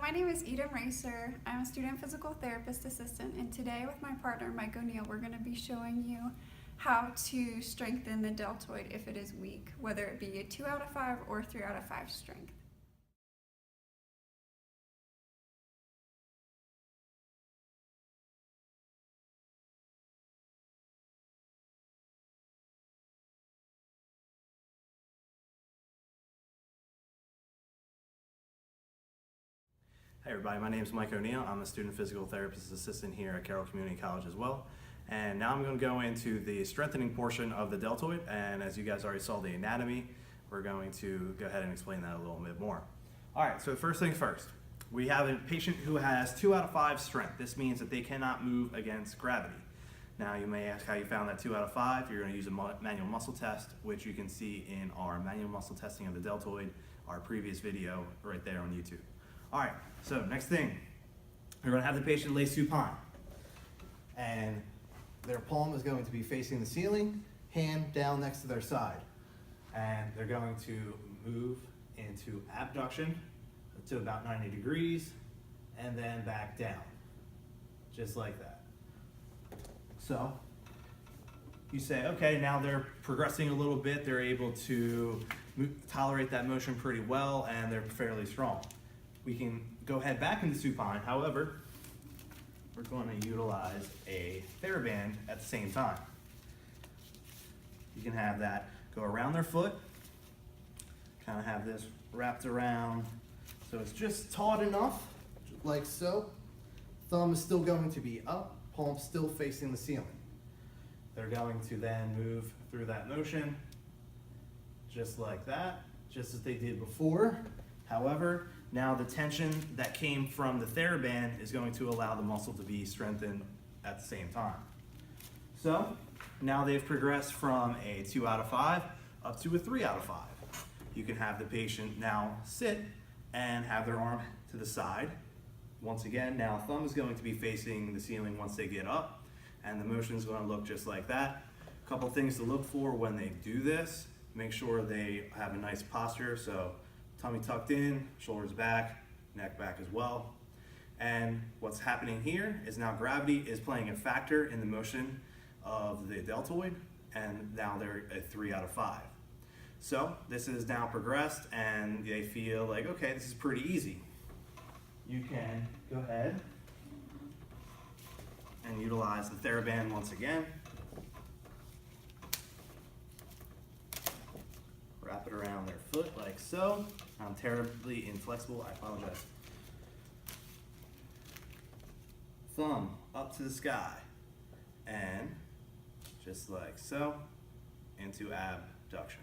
My name is Eden Racer. I'm a student physical therapist assistant, and today with my partner Mike O'Neill, we're going to be showing you how to strengthen the deltoid if it is weak, whether it be a 2 out of 5 or 3 out of 5 strength. Hey everybody, my name is Mike O'Neill. I'm a student physical therapist assistant here at Carroll Community College as well. And now I'm going to go into the strengthening portion of the deltoid, and as you guys already saw the anatomy, we're going to go ahead and explain that a little bit more. Alright, so first things first. We have a patient who has 2 out of 5 strength. This means that they cannot move against gravity. Now you may ask how you found that 2 out of 5. You're going to use a manual muscle test, which you can see in our manual muscle testing of the deltoid, our previous video right there on YouTube. All right, so next thing, we're going to have the patient lay supine, and their palm is going to be facing the ceiling, hand down next to their side, and they're going to move into abduction to about 90 degrees, and then back down, just like that. So you say, okay, now they're progressing a little bit, they're able to tolerate that motion pretty well, and they're fairly strong. We can go head back into supine. However, we're going to utilize a TheraBand at the same time. You can have that go around their foot, kind of have this wrapped around so it's just taut enough, like so. Thumb is still going to be up, palm still facing the ceiling. They're going to then move through that motion just like that, just as they did before. However, now the tension that came from the TheraBand is going to allow the muscle to be strengthened at the same time. So now they've progressed from a 2 out of 5 up to a 3 out of 5. You can have the patient now sit and have their arm to the side. Once again, now thumb is going to be facing the ceiling once they get up, and the motion is going to look just like that. A couple things to look for when they do this: make sure they have a nice posture, so tummy tucked in, shoulders back, neck back as well. And what's happening here is now gravity is playing a factor in the motion of the deltoid, and now they're a 3 out of 5. So this is now progressed, and they feel like, okay, this is pretty easy. You can go ahead and utilize the TheraBand once again. Wrap it around their foot like so. I'm terribly inflexible, I apologize. Thumb up to the sky, and just like so, into abduction.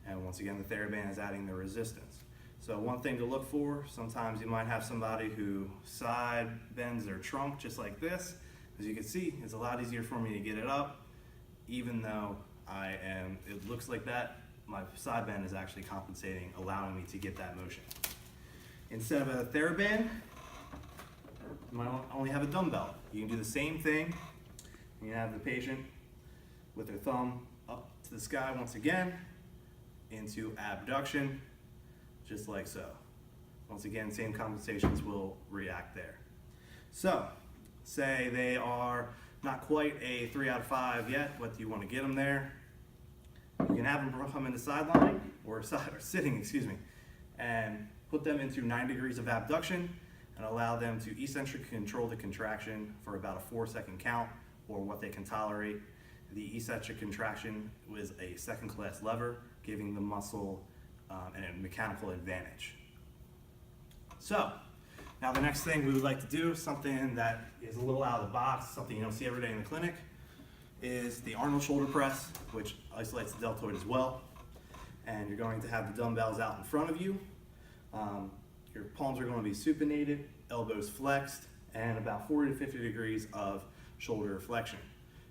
And once again, the TheraBand is adding the resistance. So one thing to look for, sometimes you might have somebody who side bends their trunk just like this. As you can see, it's a lot easier for me to get it up, even though it looks like that. My side bend is actually compensating, allowing me to get that motion. Instead of a TheraBand, you might only have a dumbbell. You can do the same thing. You can have the patient with their thumb up to the sky once again, into abduction, just like so. Once again, same compensations will react there. So, say they are not quite a 3 out of 5 yet, but you want to get them there. You can have them come in the sideline, or sitting, excuse me, and put them into 9 degrees of abduction and allow them to eccentric control the contraction for about a 4-second count, or what they can tolerate. The eccentric contraction was a second-class lever, giving the muscle a mechanical advantage. So, now the next thing we would like to do, something that is a little out of the box, something you don't see every day in the clinic, is the Arnold shoulder press, which isolates the deltoid as well. And you're going to have the dumbbells out in front of you. Your palms are going to be supinated, elbows flexed, and about 40 to 50 degrees of shoulder flexion.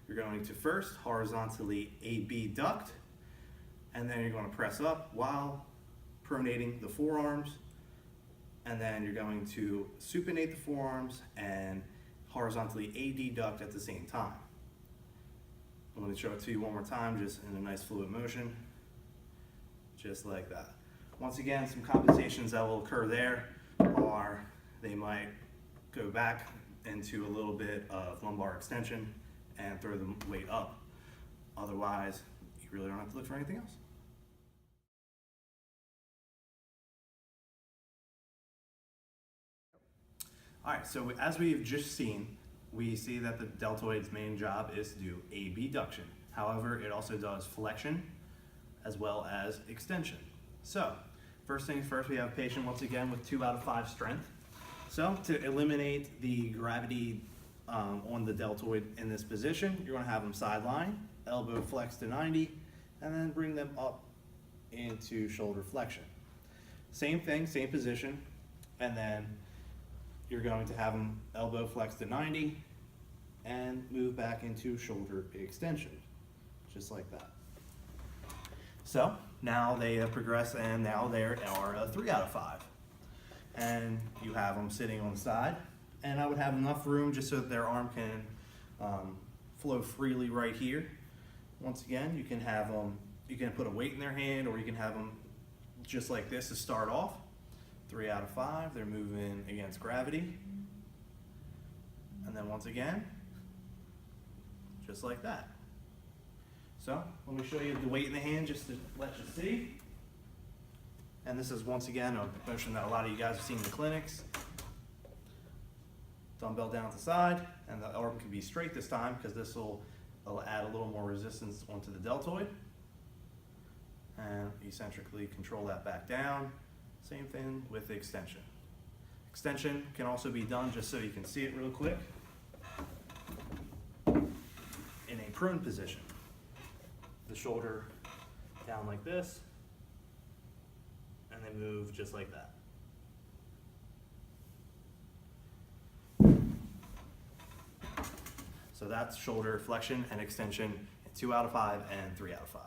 You're going to first horizontally abduct, and then you're going to press up while pronating the forearms, and then you're going to supinate the forearms and horizontally adduct at the same time. I'm going to show it to you one more time, just in a nice fluid motion, just like that. Once again, some compensations that will occur there are they might go back into a little bit of lumbar extension and throw the weight up. Otherwise, you really don't have to look for anything else. All right, so as we've just seen, we see that the deltoid's main job is to do abduction. However, it also does flexion as well as extension. So, first things first, we have a patient once again with 2 out of 5 strength. So, to eliminate the gravity on the deltoid in this position, you're going to have them sideline, elbow flex to 90, and then bring them up into shoulder flexion. Same thing, same position, and then you're going to have them elbow flex to 90 and move back into shoulder extension, just like that. So now they have progressed, and now they are a 3 out of 5. And you have them sitting on the side, and I would have enough room just so that their arm can flow freely right here. Once again, you can have them, you can put a weight in their hand, or you can have them just like this to start off. 3 out of 5, they're moving against gravity. And then once again, just like that. So, let me show you the weight in the hand just to let you see. And this is once again a motion that a lot of you guys have seen in the clinics. Dumbbell down to the side, and the arm can be straight this time because this will add a little more resistance onto the deltoid. And eccentrically control that back down. Same thing with the extension. Extension can also be done, just so you can see it real quick, in a prone position. The shoulder down like this, and they move just like that. So that's shoulder flexion and extension in 2 out of 5 and 3 out of 5.